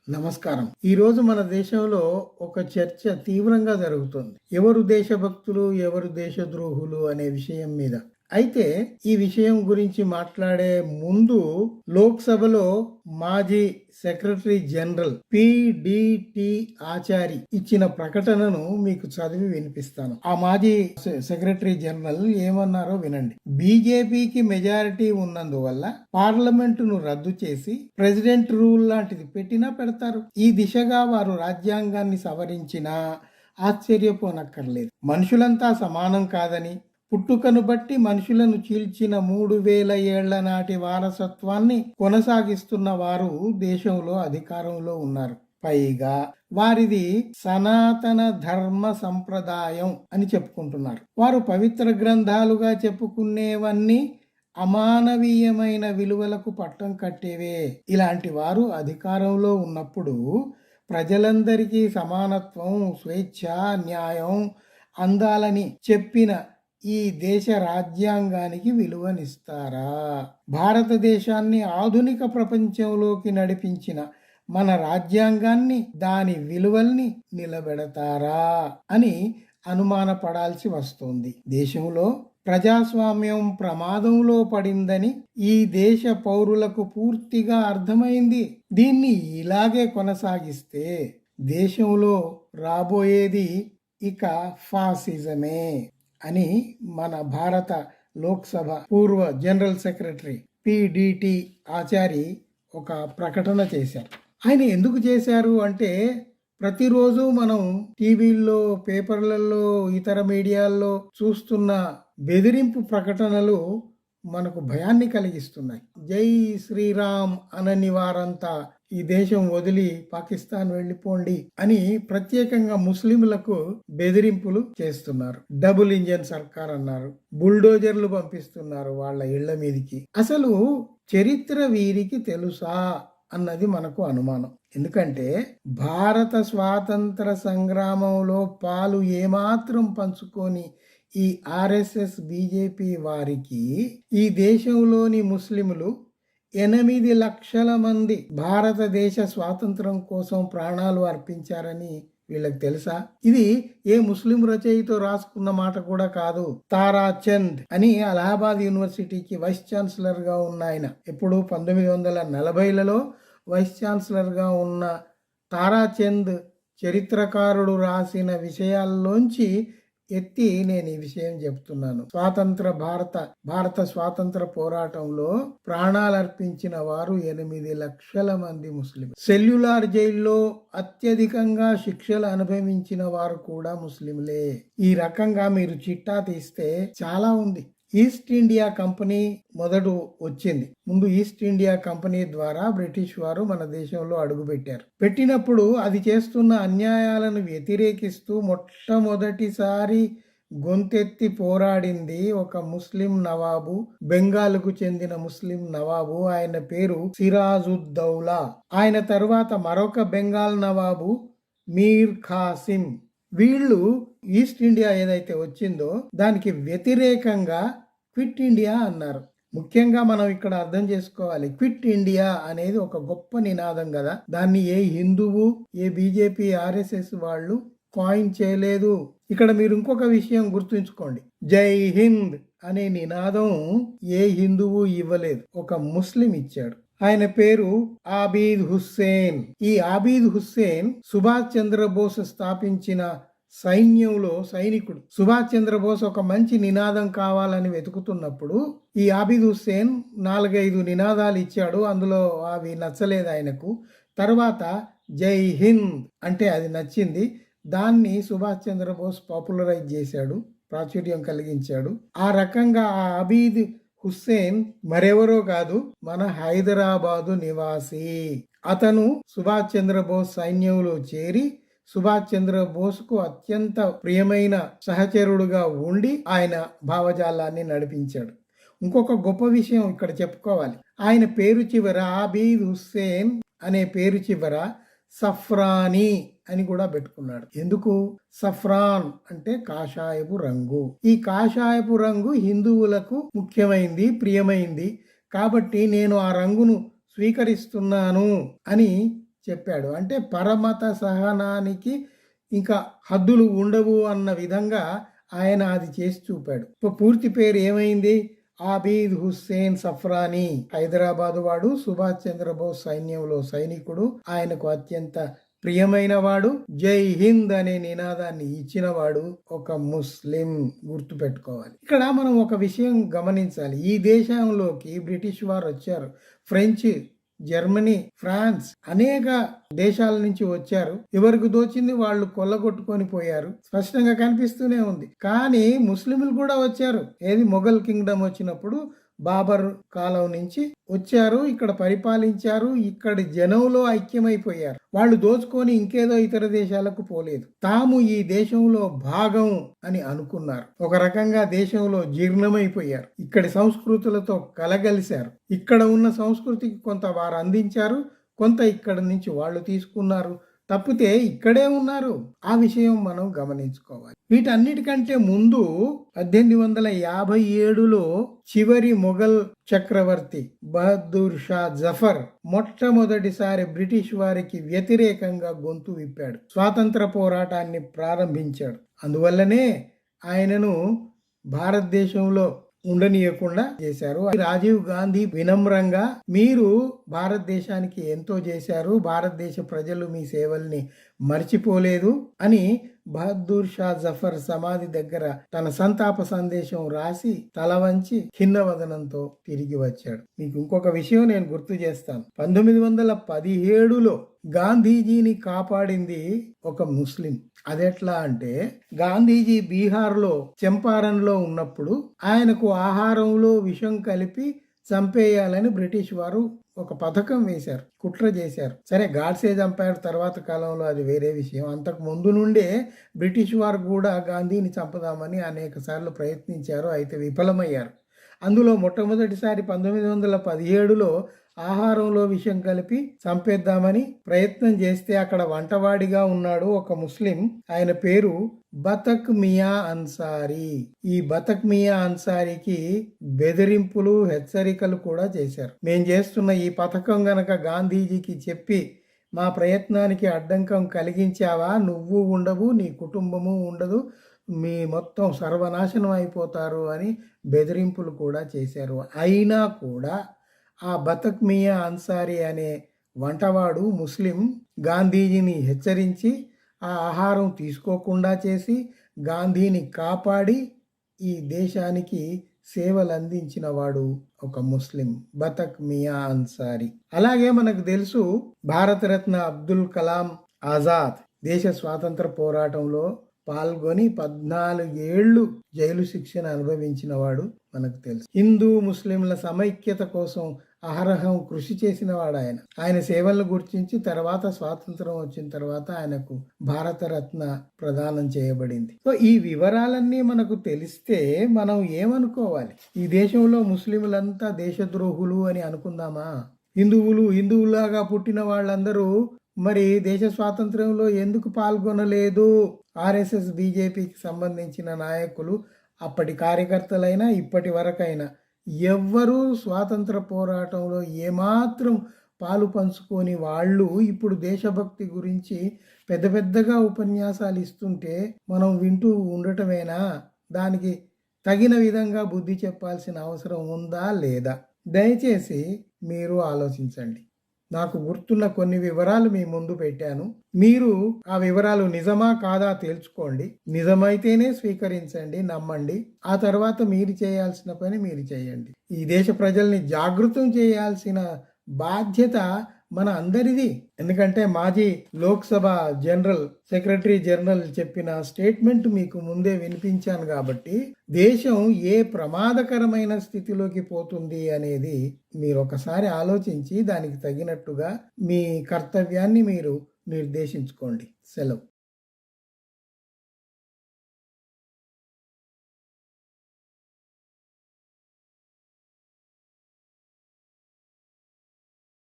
నమస్కారం. ఈరోజు మన దేశంలో ఒక చర్చ తీవ్రంగా జరుగుతుంది. ఎవరు దేశభక్తులు, ఎవరు దేశద్రోహులు అనే విషయం మీద. అయితే ఈ విషయం గురించి మాట్లాడే ముందు లోక్సభలో మాజీ సెక్రటరీ జనరల్ పిడిటి ఆచారి ఇచ్చిన ప్రకటనను మీకు చదివి వినిపిస్తాను. ఆ మాజీ సెక్రటరీ జనరల్ ఏమన్నారో వినండి. బీజేపీకి మెజారిటీ ఉన్నందువల్ల పార్లమెంటును రద్దు చేసి ప్రెసిడెంట్ రూల్ లాంటిది పెట్టినా పెడతారు. ఈ దిశగా వారు రాజ్యాంగాన్ని సవరించినా ఆశ్చర్యపోనక్కర్లేదు. మనుషులంతా సమానం కాదని, పుట్టుకను బట్టి మనుషులను చీల్చిన 3000 ఏళ్ల నాటి వారసత్వాన్ని కొనసాగిస్తున్న వారు దేశంలో అధికారంలో ఉన్నారు. పైగా వారిది సనాతన ధర్మ సంప్రదాయం అని చెప్పుకుంటున్నారు. వారు పవిత్ర గ్రంథాలుగా చెప్పుకునేవన్నీ అమానవీయమైన విలువలకు పట్టం కట్టేవే. ఇలాంటి వారు అధికారంలో ఉన్నప్పుడు ప్రజలందరికీ సమానత్వం, స్వేచ్ఛ, న్యాయం అందాలని చెప్పిన ఈ దేశ రాజ్యాంగానికి విలువనిస్తారా? భారతదేశాన్ని ఆధునిక ప్రపంచంలోకి నడిపించిన మన రాజ్యాంగాన్ని, దాని విలువల్ని నిలబెడతారా అని అనుమానపడాల్సి వస్తుంది. దేశంలో ప్రజాస్వామ్యం ప్రమాదంలో పడిందని ఈ దేశ పౌరులకు పూర్తిగా అర్థమైంది. దీన్ని ఇలాగే కొనసాగిస్తే దేశంలో రాబోయేది ఇక ఫాసిజమే అని మన భారత లోక్సభ పూర్వ జనరల్ సెక్రటరీ పిడిటి ఆచారి ఒక ప్రకటన చేశారు. ఆయన ఎందుకు చేశారు అంటే, ప్రతిరోజు మనం టీవీల్లో, పేపర్లలో, ఇతర మీడియాల్లో చూస్తున్న బెదిరింపు ప్రకటనలు మనకు భయాన్ని కలిగిస్తున్నాయి. జై శ్రీరామ్ అనని వారంతా ఈ దేశం వదిలి పాకిస్తాన్ వెళ్ళిపోండి అని ప్రత్యేకంగా ముస్లింలకు బెదిరింపులు చేస్తున్నారు. డబుల్ ఇంజన్ సర్కార్ అన్నారు. బుల్డోజర్లు పంపిస్తున్నారు వాళ్ళ ఇళ్ల మీదికి. అసలు చరిత్ర వీరికి తెలుసా అన్నది మనకు అనుమానం. ఎందుకంటే భారత స్వాతంత్ర సంగ్రామంలో పాలు ఏమాత్రం పంచుకొని ఈ ఆర్ఎస్ఎస్ బీజేపీ వారికి ఈ దేశంలోని ముస్లింలు 8 లక్షల మంది భారతదేశ స్వాతంత్రం కోసం ప్రాణాలు అర్పించారని వీళ్ళకి తెలుసా? ఇది ఏ ముస్లిం రచయితో రాసుకున్న మాట కూడా కాదు. తారా చంద్ అని అలహాబాద్ యూనివర్సిటీకి వైస్ ఛాన్సలర్ గా ఉన్న ఆయన, ఎప్పుడు 1940లలో వైస్ ఛాన్సలర్ గా ఉన్న తారా చంద్ చరిత్రకారుడు రాసిన విషయాల్లోంచి ఎత్తి నేను ఈ విషయం చెప్తున్నాను. భారత స్వాతంత్ర పోరాటంలో ప్రాణాలర్పించిన వారు 8 లక్షల మంది ముస్లిం. సెల్యులార్ జైల్లో అత్యధికంగా శిక్షలు అనుభవించిన వారు కూడా ముస్లింలే. ఈ రకంగా మీరు చిట్టా తీస్తే చాలా ఉంది. ఈస్ట్ ఇండియా కంపెనీ మొదట వచ్చింది. ముందు ఈస్ట్ ఇండియా కంపెనీ ద్వారా బ్రిటిష్ వారు మన దేశంలో అడుగుపెట్టారు. పెట్టినప్పుడు అది చేస్తున్న అన్యాయాలను వ్యతిరేకిస్తూ మొట్టమొదటిసారి గొంతెత్తి పోరాడింది ఒక ముస్లిం నవాబు, బెంగాల్కు చెందిన ముస్లిం నవాబు. ఆయన పేరు సిరాజుద్దౌలా. ఆయన తరువాత మరొక బెంగాల్ నవాబు మీర్ ఖాసిం. వీళ్ళు ఈస్ట్ ఇండియా ఏదైతే వచ్చిందో దానికి వ్యతిరేకంగా క్విట్ ఇండియా అన్నారు. ముఖ్యంగా మనం ఇక్కడ అర్థం చేసుకోవాలి, క్విట్ ఇండియా అనేది ఒక గొప్ప నినాదం కదా. దాన్ని ఏ హిందువు, ఏ బీజేపీ, ఆర్ఎస్ఎస్ వాళ్ళు కాయిన్ చేయలేదు. ఇక్కడ మీరు ఇంకొక విషయం గుర్తుంచుకోండి, జై హింద్ అనే నినాదం ఏ హిందువు ఇవ్వలేదు, ఒక ముస్లిం ఇచ్చాడు. ఆయన పేరు ఆబీద్ హుస్సేన్. ఈ ఆబీద్ హుస్సేన్ సుభాష్ చంద్రబోస్ స్థాపించిన సైన్యంలో సైనికుడు. సుభాష్ చంద్రబోస్ ఒక మంచి నినాదం కావాలని వెతుకుతున్నప్పుడు ఈ ఆబీద్ హుస్సేన్ 4-5 నినాదాలు ఇచ్చాడు. అందులో అవి నచ్చలేదు ఆయనకు. తర్వాత జై హింద్ అంటే అది నచ్చింది. దాన్ని సుభాష్ చంద్రబోస్ పాపులరైజ్ చేశాడు, ప్రాచుర్యం కలిగించాడు. ఆ రకంగా ఆ ఆబీద్ హుస్సేన్ మరెవరో కాదు, మన హైదరాబాదు నివాసి. అతను సుభాష్ చంద్రబోస్ సైన్యంలో చేరి సుభాష్ చంద్రబోస్కు అత్యంత ప్రియమైన సహచరుడుగా ఉండి ఆయన భావజాలాన్ని నడిపించాడు. ఇంకొక గొప్ప విషయం ఇక్కడ చెప్పుకోవాలి. ఆయన పేరు చివర ఆబీద్ హుస్సేన్ అనే పేరు చివర సఫ్రానీ అని కూడా పెట్టుకున్నాడు. ఎందుకు? సఫ్రాన్ అంటే కాషాయపు రంగు. ఈ కాషాయపు రంగు హిందువులకు ముఖ్యమైంది, ప్రియమైంది. కాబట్టి నేను ఆ రంగును స్వీకరిస్తున్నాను అని చెప్పాడు. అంటే పరమత సహనానికి ఇంకా హద్దులు ఉండవు అన్న విధంగా ఆయన అది చేసి చూపాడు. పూర్తి పేరు ఏమైంది? ఆబీద్ హుస్సేన్ సఫ్రానీ. హైదరాబాద్ వాడు, సుభాష్ చంద్రబోస్ సైన్యంలో సైనికుడు. ఆయనకు అత్యంత ప్రియమైన వాడు, జై హింద్ అనే నినాదాన్ని ఇచ్చినవాడు ఒక ముస్లిం. గుర్తు పెట్టుకోవాలి. ఇక్కడ మనం ఒక విషయం గమనించాలి. ఈ దేశంలోకి బ్రిటిష్ వారు వచ్చారు. ఫ్రెంచ్, జర్మనీ, ఫ్రాన్స్ అనేక దేశాల నుంచి వచ్చారు. ఎవరికి దోచింది వాళ్ళు కొల్లగొట్టుకొని పోయారు. స్పష్టంగా కనిపిస్తూనే ఉంది. కానీ ముస్లింలు కూడా వచ్చారు. ఏది మొఘల్ కింగ్డమ్ వచ్చినప్పుడు బాబర్ కాలం నుంచి వచ్చారు, ఇక్కడ పరిపాలించారు, ఇక్కడి జనంలో ఐక్యమైపోయారు. వాళ్ళు దోచుకొని ఇంకేదో ఇతర దేశాలకు పోలేదు. తాము ఈ దేశంలో భాగం అని అనుకున్నారు. ఒక రకంగా దేశంలో జీర్ణమైపోయారు. ఇక్కడి సంస్కృతులతో కలగలిశారు. ఇక్కడ ఉన్న సంస్కృతికి కొంత వారు అందించారు, కొంత ఇక్కడ నుంచి వాళ్ళు తీసుకున్నారు. తప్పితే ఇక్కడే ఉన్నారు. ఆ విషయం మనం గమనించుకోవాలి. వీటన్నిటికంటే ముందు 1857లో చివరి మొఘల్ చక్రవర్తి బహదూర్ షా జఫర్ మొట్టమొదటిసారి బ్రిటిష్ వారికి వ్యతిరేకంగా గొంతు విప్పాడు. స్వాతంత్ర పోరాటాన్ని ప్రారంభించాడు. అందువల్లనే ఆయనను భారతదేశంలో ఉండనీయకుండా చేశారు. రాజీవ్ గాంధీ వినమ్రంగా మీరు భారతదేశానికి ఎంతో చేశారు, భారతదేశ ప్రజలు మీ సేవల్ని మర్చిపోలేదు అని బహదూర్ షా జఫర్ సమాధి దగ్గర తన సంతాప సందేశం రాసి తల వంచి ఖిన్నవదనంతో తిరిగి వచ్చాడు. మీకు ఇంకొక విషయం నేను గుర్తు చేస్తాను. 1917లో గాంధీజీని కాపాడింది ఒక ముస్లిం. అదెట్లా అంటే, గాంధీజీ బీహార్లో చంపారణ్లో ఉన్నప్పుడు ఆయనకు ఆహారంలో విషం కలిపి చంపేయాలని బ్రిటిష్ వారు ఒక పథకం వేశారు, కుట్ర చేశారు. సరే, గాడ్సే చంపారు తర్వాత కాలంలో, అది వేరే విషయం. అంతకు ముందు నుండే బ్రిటిష్ వారు కూడా గాంధీని చంపుదామని అనేక సార్లు ప్రయత్నించారు, అయితే విఫలమయ్యారు. అందులో మొట్టమొదటిసారి 1917లో ఆహారంలో విషం కలిపి చంపేద్దామని ప్రయత్నం చేస్తే అక్కడ వంటవాడిగా ఉన్నాడు ఒక ముస్లిం. ఆయన పేరు బతక్ మియా అన్సారీ. ఈ బతక్ మియా అన్సారీకి బెదిరింపులు, హెచ్చరికలు కూడా చేశారు. మేం చేస్తున్న ఈ పథకం గనక గాంధీజీకి చెప్పి మా ప్రయత్నానికి అడ్డంకం కలిగించావా, నువ్వు ఉండవు, నీ కుటుంబము ఉండదు, మీ మొత్తం సర్వనాశనం అయిపోతారు అని బెదిరింపులు కూడా చేశారు. అయినా కూడా ఆ బతక్ మియా అన్సారీ అనే వంటవాడు ముస్లిం గాంధీజీని హెచ్చరించి ఆ ఆహారం తీసుకోకుండా చేసి గాంధీని కాపాడి ఈ దేశానికి సేవలు అందించిన వాడు ఒక ముస్లిం, బతక్ మియా అన్సారీ. అలాగే మనకు తెలుసు, భారతరత్న అబ్దుల్ కలాం ఆజాద్ దేశ స్వాతంత్ర పోరాటంలో పాల్గొని 14 ఏళ్ళు జైలు శిక్షను అనుభవించిన వాడు మనకు తెలుసు. హిందూ ముస్లింల సమైక్యత కోసం అహరహం కృషి చేసిన వాడు ఆయన. ఆయన సేవలను గుర్తించి తర్వాత స్వాతంత్రం వచ్చిన తర్వాత ఆయనకు భారతరత్న ప్రదానం చేయబడింది. సో ఈ వివరాలన్నీ మనకు తెలిస్తే మనం ఏమనుకోవాలి? ఈ దేశంలో ముస్లింలంతా దేశద్రోహులు అని అనుకుందామా? హిందువులాగా పుట్టిన వాళ్ళందరూ మరి దేశ స్వాతంత్రంలో ఎందుకు పాల్గొనలేదు? ఆర్ఎస్ఎస్, బీజేపీకి సంబంధించిన నాయకులు, అప్పటి కార్యకర్తలైనా ఇప్పటి వరకైనా ఎవ్వరూ స్వాతంత్ర పోరాటంలో ఏమాత్రం పాలు పంచుకొని వాళ్ళు ఇప్పుడు దేశభక్తి గురించి పెద్ద పెద్దగా ఉపన్యాసాలు ఇస్తుంటే మనం వింటూ ఉండటమేనా? దానికి తగిన విధంగా బుద్ధి చెప్పాల్సిన అవసరం ఉందా లేదా? దయచేసి మీరు ఆలోచించండి. నాకు గుర్తున్న కొన్ని వివరాలు మీ ముందు పెట్టాను. మీరు ఆ వివరాలు నిజమా కాదా తేల్చుకోండి. నిజమైతేనే స్వీకరించండి, నమ్మండి. ఆ తర్వాత మీరు చేయాల్సిన పని మీరు చేయండి. ఈ దేశ ప్రజల్ని జాగృతం చేయాల్సిన బాధ్యత మన అందరిది. ఎందుకంటే మాజీ లోక్సభ సెక్రటరీ జనరల్ చెప్పిన స్టేట్మెంట్ మీకు ముందే వినిపించాను కాబట్టి దేశం ఏ ప్రమాదకరమైన స్థితిలోకి పోతుంది అనేది మీరు ఒకసారి ఆలోచించి దానికి తగినట్టుగా మీ కర్తవ్యాన్ని మీరు నిర్దేశించుకోండి. సెలవు.